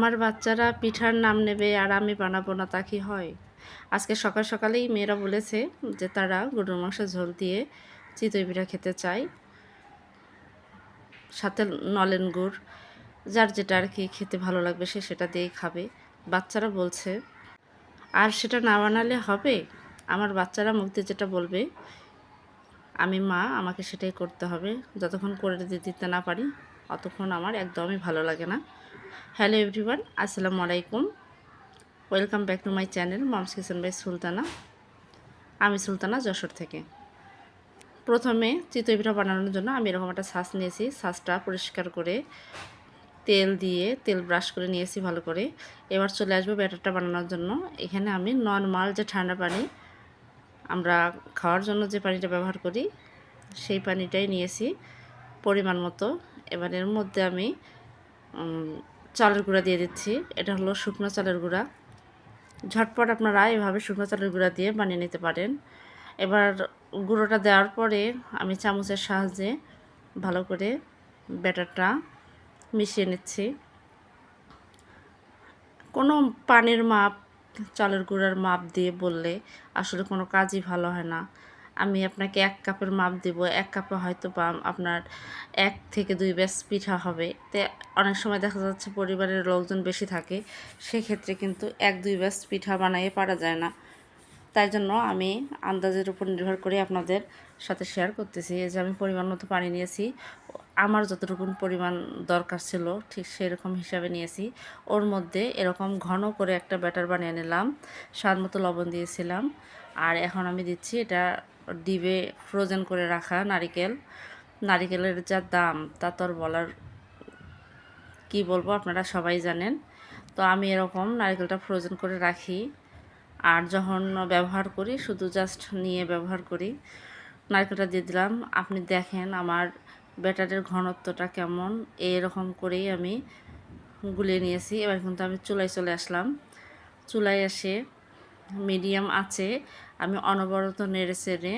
আমার বাচ্চারা পিঠার নাম নেবে আর আমি বানাবো না, তা কি হয়? আজকে সকাল সকালেই মেয়েরা বলেছে যে তারা গরুর মাংসের ঝোল দিয়ে চিতই পিঠা খেতে চায়, সাথে নলেন গুড়। যার যেটা আর কি খেতে ভালো লাগবে সে সেটা দিয়েই খাবে। বাচ্চারা বলছে, আর সেটা না বানালে হবে? আমার বাচ্চারা মুখ দিয়ে যেটা বলবে আমি মা, আমাকে সেটাই করতে হবে। যতক্ষণ করে দিতে না পারি অতক্ষণ আমার একদমই ভালো লাগে না। হ্যালো এভরিওয়ান, আসসালামু আলাইকুম। Welcome back to my channel mom's kitchen by Sultana. আমি সুলতানা, যশোর থেকে। প্রথমে চিতই পিঠা বানানোর জন্য আমি এরকম একটা ছাঁচ নিয়েছি। ছাঁচটা পরিষ্কার করে তেল দিয়ে তেল ব্রাশ করে নিয়েছি ভালো করে। এবার চলে আসবো ব্যাটারটা বানানোর জন্য। এখানে আমি নর্মাল যে ঠান্ডা পানি আমরা খাওয়ার জন্য যে পানিটা ব্যবহার করি সেই পানিটাই নিয়েছি পরিমাণ মতো। এবার এর মধ্যে আমি চালের গুঁড়া দিয়ে দিচ্ছি। এটা হলো শুকনো চালের গুঁড়া। ঝটপট আপনারা এভাবে শুকনো চালের গুঁড়া দিয়ে বানিয়ে নিতে পারেন। এবার গুঁড়োটা দেওয়ার পরে আমি চামচের সাহায্যে ভালো করে ব্যাটারটা মিশিয়ে নিচ্ছি। কোনো পানির মাপ, চালের গুঁড়ার মাপ দিয়ে বললে আসলে কোনো কাজই ভালো হয় না। আমি আপনাকে 1 কাপের মাপ দেব, 1 কাপে হয়তো বা আপনার 1 থেকে 2 ব্যাচ পিঠা হবে। তো অনেক সময় দেখা যাচ্ছে পরিবারের লোকজন বেশি থাকে, সেক্ষেত্রে কিন্তু 1-2 ব্যাচ পিঠা বানিয়ে পারা যায় না। তাই জন্য আমি আন্দাজের উপর নির্ভর করে আপনাদের সাথে শেয়ার করতেছি। এই যে আমি পরিমাণ মতো পানি নিয়েছি, আমার যতটুকু পরিমাণ দরকার ছিল ঠিক সেরকম হিসাবে নিয়েছি। ওর মধ্যে এরকম ঘন করে একটা ব্যাটার বানিয়ে নিলাম, স্বাদ মতো লবণ দিয়েছিলাম। আর এখন আমি দিচ্ছি এটা ডিবে ফ্রোজেন করে রাখা নারিকেলের যা দাম তা তো আর বলার, কী বলবো, আপনারা সবাই জানেন। তো আমি এরকম নারিকেলটা ফ্রোজেন করে রাখি, আর যখন ব্যবহার করি শুধু জাস্ট নিয়ে ব্যবহার করি। নারকেলটা দিয়ে দিলাম। আপনি দেখেন আমার ব্যাটারের ঘনত্বটা কেমন, এরকম করেই আমি গুলিয়ে নিয়েছি। এবার কিন্তু আমি চুলায় চলে আসলাম। চুলায় এসে মিডিয়াম আঁচে আমি অনবরত নেড়ে চেড়ে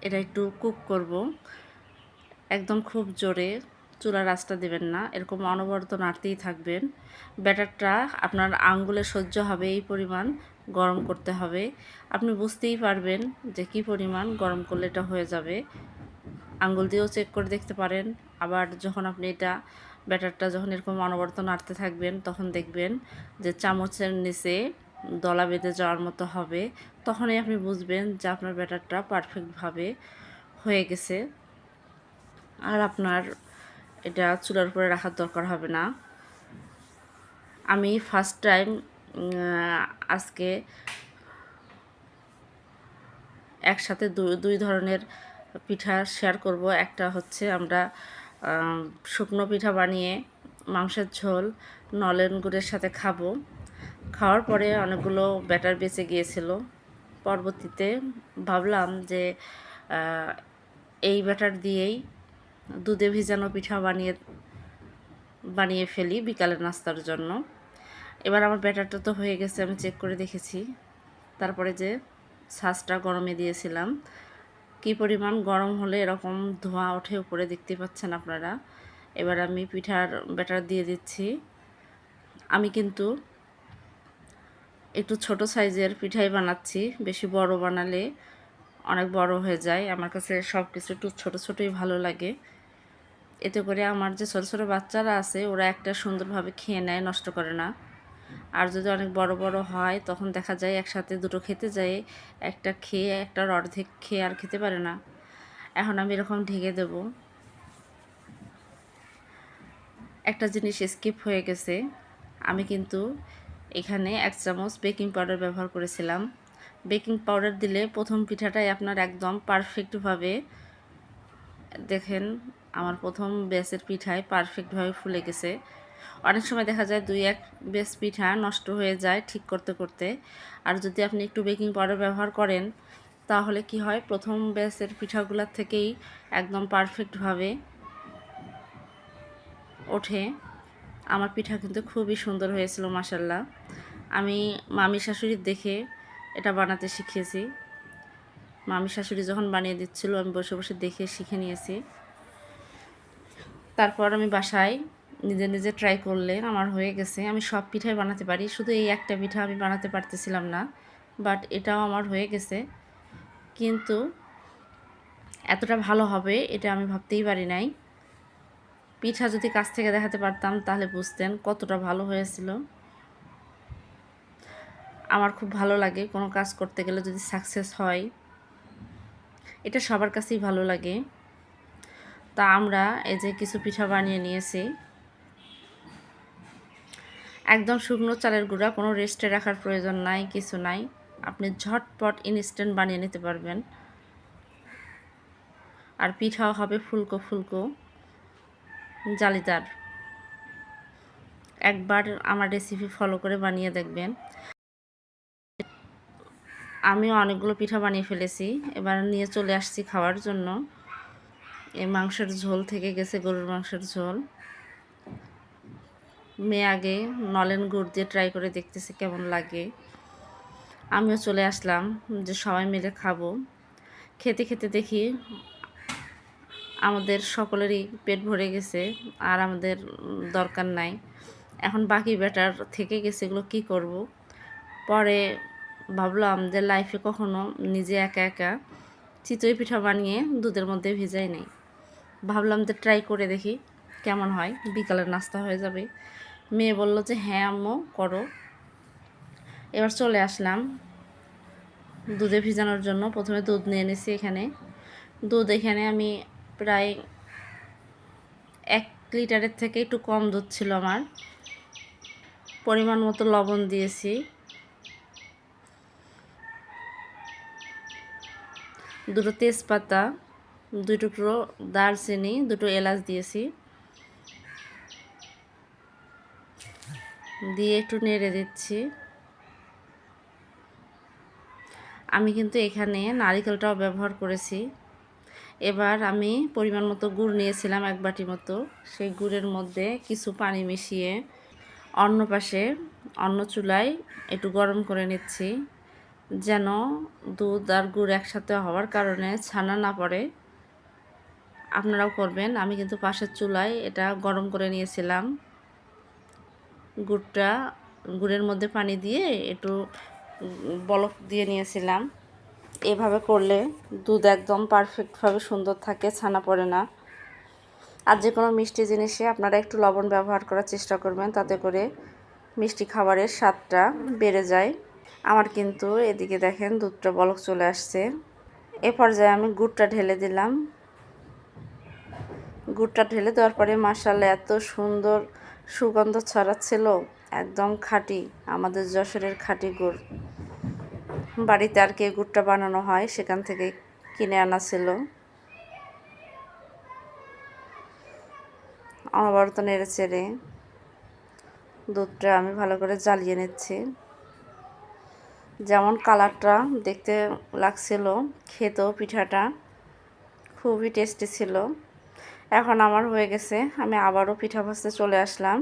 এটা একটু কুক করব। একদম খুব জোরে চুলার আঁচটা দেবেন না, এরকম অনবরত নাড়তেই থাকবেন। ব্যাটারটা আপনার আঙ্গুলে সহ্য হবে এই পরিমাণ গরম করতে হবে। আপনি বুঝতেই পারবেন যে কী পরিমাণ গরম করলে এটা হয়ে যাবে। আঙ্গুল দিয়েও চেক করে দেখতে পারেন। আবার যখন আপনি এটা ব্যাটারটা যখন এরকম অনবরত নাড়তে থাকবেন তখন দেখবেন যে চামচের নিচে দলা বেঁধে যাওয়ার মতো হবে। তখনই আপনি বুঝবেন যে আপনার ব্যাটারটা পারফেক্টভাবে হয়ে গেছে। আর আপনার এটা চুলার উপরে রাখার দরকার হবে না। আমি ফার্স্ট টাইম আজকে একসাথে দুই ধরনের পিঠা শেয়ার করব। একটা হচ্ছে আমরা শুকনো পিঠা বানিয়ে মাংসের ঝোল নলেন গুড়ের সাথে খাবো। খাওয়ার পরে অনেকগুলো ব্যাটার বেঁচে গিয়েছিল। পরবর্তীতে ভাবলাম যে এই ব্যাটার দিয়েই দুধে ভিজানো পিঠা বানিয়ে ফেলি বিকালের নাস্তার জন্য। এবার আমার ব্যাটারটা তো হয়ে গেছে, আমি চেক করে দেখেছি। তারপরে যে ছাঁচটা গরমে দিয়েছিলাম, কী পরিমাণ গরম হলে এরকম ধোঁয়া ওঠে উপরে, দেখতে পাচ্ছেন আপনারা। এবার আমি পিঠার ব্যাটার দিয়ে দিচ্ছি। আমি কিন্তু একটু ছোট সাইজের পিঠাই বানাচ্ছি, বেশি বড় বানালে অনেক বড় হয়ে যায়। আমার কাছে সব কিছু একটু ছোটো ছোটোই ভালো লাগে। এতে করে আমার যে ছোটো ছোটো বাচ্চারা আছে ওরা একটা সুন্দরভাবে খেয়ে নেয়, নষ্ট করে না। আর যদি অনেক বড় বড় হয় তখন দেখা যায় একসাথে দুটো খেতে যায়, একটা খেয়ে একটার অর্ধেক খেয়ে আর খেতে পারে না। এখন আমি এরকম ঢেকে দেব। একটা জিনিস স্কিপ হয়ে গেছে, আমি কিন্তু এখানে 1 চামচ বেকিং পাউডার ব্যবহার করেছিলাম। বেকিং পাউডার দিলে প্রথম পিঠাটাই আপনার একদম পারফেক্টভাবে, দেখেন আমার প্রথম ব্যাচের পিঠায় পারফেক্টভাবে ফুলে গেছে। অনেক সময় দেখা যায় 2-1 ব্যাচ পিঠা নষ্ট হয়ে যায় ঠিক করতে করতে। আর যদি আপনি একটু বেকিং পাউডার ব্যবহার করেন তাহলে কি হয়, প্রথম ব্যাচের পিঠাগুলোর থেকেই একদম পারফেক্টভাবে ওঠে। আমার পিঠা কিন্তু খুবই সুন্দর হয়েছিল মাশাল্লাহ। আমি মামি শাশুড়ির দেখে এটা বানাতে শিখেছি। মামি শাশুড়ি যখন বানিয়ে দিচ্ছিল আমি বসে বসে দেখে শিখে নিয়েছি। তারপর আমি বাসায় নিজে নিজে ট্রাই করলে আমার হয়ে গেছে। আমি সব পিঠাই বানাতে পারি, শুধু এই একটা পিঠা আমি বানাতে পারতেছিলাম না, বাট এটাও আমার হয়ে গেছে। কিন্তু এতটা ভালো হবে এটা আমি ভাবতেই পারি নাই। পিঠা যদি কাছ থেকে দেখাতে পারতাম তাহলে বুঝতেন কতটা ভালো হয়েছিল। আমার খুব ভালো লাগে কোনো কাজ করতে গেলে যদি সাকসেস হয়, এটা সবার কাছেই ভালো লাগে। তা আমরা এই যে কিছু পিঠা বানিয়ে নিয়েছি। একদম শুকনো চালের গুঁড়া, কোনো রেস্টে রাখার প্রয়োজন নাই, কিছু নাই, আপনি ঝটপট ইনস্ট্যান্ট বানিয়ে নিতে পারবেন। আর পিঠাও হবে ফুলকো ফুলকো জালিদার। একবার আমার রেসিপি ফলো করে বানিয়ে দেখবেন। আমিও অনেকগুলো পিঠা বানিয়ে ফেলেছি, এবার নিয়ে চলে আসছি খাওয়ার জন্য। এই মাংসের ঝোল থেকে গেছে, গরুর মাংসের ঝোল। মেয়ে আগে নলেন গুড় দিয়ে ট্রাই করে দেখতেছে কেমন লাগে। আমিও চলে আসলাম যে সবাই মিলে খাবো। খেতে খেতে দেখি আমাদের সকলেরই পেট ভরে গেছে, আর আমাদের দরকার নাই। এখন বাকি ব্যাটার থেকে গেছে, এগুলো কী করব। পরে ভাবলাম যে লাইফে কখনো নিজে একা একা চিতই পিঠা বানিয়ে দুধের মধ্যে ভিজাই নেই। ভাবলাম যে ট্রাই করে দেখি কেমন হয়, বিকালের নাস্তা হয়ে যাবে। মেয়ে বলল যে হ্যাঁ আম্মু করো। এবার চলে আসলাম দুধে ভিজানোর জন্য। প্রথমে দুধ নিয়ে নিছি এখানে। দুধ এখানে আমি প্রায় 1 লিটারের থেকে একটু কম দুধ ছিল আমার। পরিমাণ মতো লবণ দিয়েছি, 2টো তেজপাতা, 2 টুকরো দারচিনি, 2টো এলাচ দিয়েছি, দিয়ে একটু নেড়ে দিচ্ছি। আমি কিন্তু এখানে নারিকেলটাও ব্যবহার করেছি। এবার আমি পরিমাণ মতো গুড় নিয়েছিলাম 1 বাটি মতো, সেই গুড়ের মধ্যে কিছু পানি মিশিয়ে অন্য পাশে অন্য চুলায় একটু গরম করে নিচ্ছি, যেন দুধ আর গুড় একসাথে হওয়ার কারণে ছানা না পড়ে। আপনারাও করবেন। আমি কিন্তু পাশের চুলায় এটা গরম করে নিয়েছিলাম। গুড়ের মধ্যে পানি দিয়ে একটু বলক দিয়ে নিয়েছিলাম। এভাবে করলে দুধ একদম পারফেক্টভাবে সুন্দর থাকে, ছানা পড়ে না। আর যে কোনো মিষ্টি জিনিসে আপনারা একটু লবণ ব্যবহার করার চেষ্টা করবেন, তাতে করে মিষ্টি খাবারের স্বাদটা বেড়ে যায়। আমার কিন্তু এদিকে দেখেন দুধটা বলক চলে আসছে। এ পর্যায়ে আমি গুড়টা ঢেলে দিলাম। গুড়টা ঢেলে দেওয়ার পরে মাশাআল্লাহ এত সুন্দর সুগন্ধ ছড়াচ্ছিল, একদম খাঁটি, আমাদের যশোরের খাঁটি গুড়। বাড়িতে আর কি গুড়টা বানানো হয়, সেখান থেকে কিনে আনা ছিল। অনবরত নেড়ে চেড়ে দুধটা আমি ভালো করে জ্বালিয়ে নিচ্ছি। যেমন কালারটা দেখতে লাগছিল, খেতেও পিঠাটা খুবই টেস্টি ছিল। এখন আমার হয়ে গেছে, আমি আবারও পিঠা ভাজতে চলে আসলাম।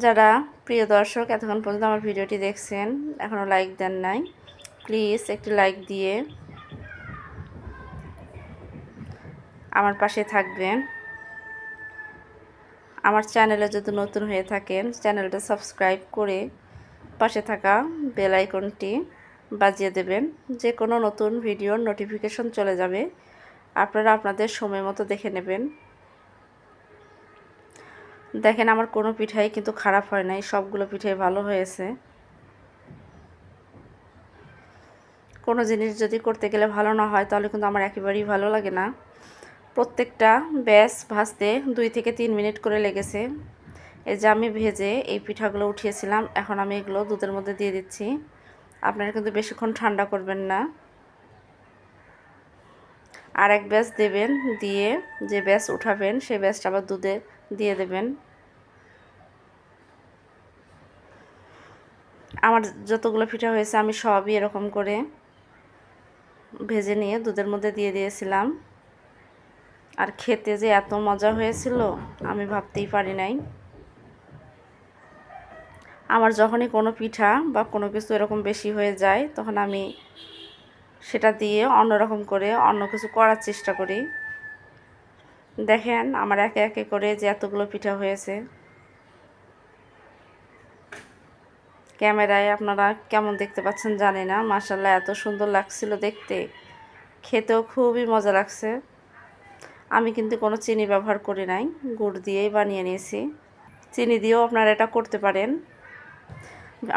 যারা প্রিয় দর্শক এতক্ষণ পর্যন্ত আমার ভিডিওটি দেখছেন, এখনও লাইক দেন নাই, প্লিজ একটি লাইক দিয়ে আমার পাশে থাকবেন। আমার চ্যানেলে যদি নতুন হয়ে থাকেন, চ্যানেলটা সাবস্ক্রাইব করে পাশে থাকা বেল আইকনটি বাজিয়ে দেবেন। যে কোনো নতুন ভিডিওর নোটিফিকেশন চলে যাবে, আপনারা আপনাদের সময় মতো দেখে নেবেন। দেখেন আমার কোনো পিঠাই কিন্তু খারাপ হয় নাই, সবগুলো পিঠাই ভালো হয়েছে। কোনো জিনিস যদি করতে গেলে ভালো না হয় তাহলে কিন্তু আমার একেবারেই ভালো লাগে না। প্রত্যেকটা ব্যাচ ভাজতে 2 থেকে 3 মিনিট করে লেগেছে। এই যে আমি ভেজে এই পিঠাগুলো উঠিয়েছিলাম, এখন আমি এগুলো দুধের মধ্যে দিয়ে দিচ্ছি। আপনারা কিন্তু বেশিক্ষণ ঠান্ডা করবেন না। আর এক ব্যাচ দেবেন, দিয়ে যে ব্যাচ উঠাবেন সেই ব্যাচটা আবার দুধে দিয়ে দেবেন। আমার যতগুলো পিঠা হয়েছে আমি সবই এরকম করে ভেজে নিয়ে দুধের মধ্যে দিয়ে দিয়েছিলাম। আর খেতে যে এত মজা হয়েছিল আমি ভাবতেই পারি নাই। আমার যখনই কোনো পিঠা বা কোনো কিছু এরকম বেশি হয়ে যায়, তখন আমি সেটা দিয়ে অন্যরকম করে অন্য কিছু করার চেষ্টা করি। দেখেন আমার একে একে করে যে এতগুলো পিঠা হয়েছে। ক্যামেরায় আপনারা কেমন দেখতে পাচ্ছেন জানি না, মাশাআল্লাহ এত সুন্দর লাগছিল দেখতে, খেতেও খুবই মজা লাগছে। আমি কিন্তু কোনো চিনি ব্যবহার করি নাই, গুড় দিয়েই বানিয়ে নিয়েছি। চিনি দিয়েও আপনারা এটা করতে পারেন।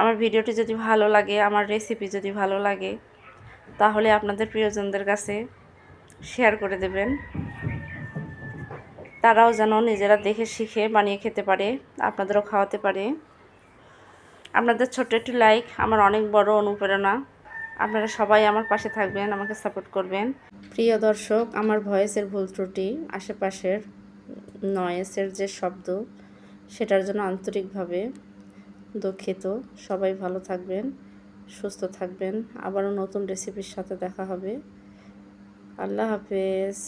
আমার ভিডিওটি যদি ভালো লাগে, আমার রেসিপি যদি ভালো লাগে, তাহলে আপনাদের প্রিয়জনদের কাছে শেয়ার করে দেবেন, তারাও যেন নিজেরা দেখে শিখে বানিয়ে খেতে পারে, আপনাদেরও খাওয়াতে পারে। আপনাদের ছোট্ট একটি লাইক আমার অনেক বড় অনুপ্রেরণা। আপনারা সবাই আমার পাশে থাকবেন, আমাকে সাপোর্ট করবেন। প্রিয় দর্শক, আমার ভয়েসের ভুল ত্রুটি, আশেপাশের নয়েসের যে শব্দ, সেটার জন্য আন্তরিকভাবে দুঃখিত। সবাই ভালো থাকবেন, সুস্থ থাকবেন। আবারও নতুন রেসিপির সাথে দেখা হবে। আল্লাহ হাফেজ।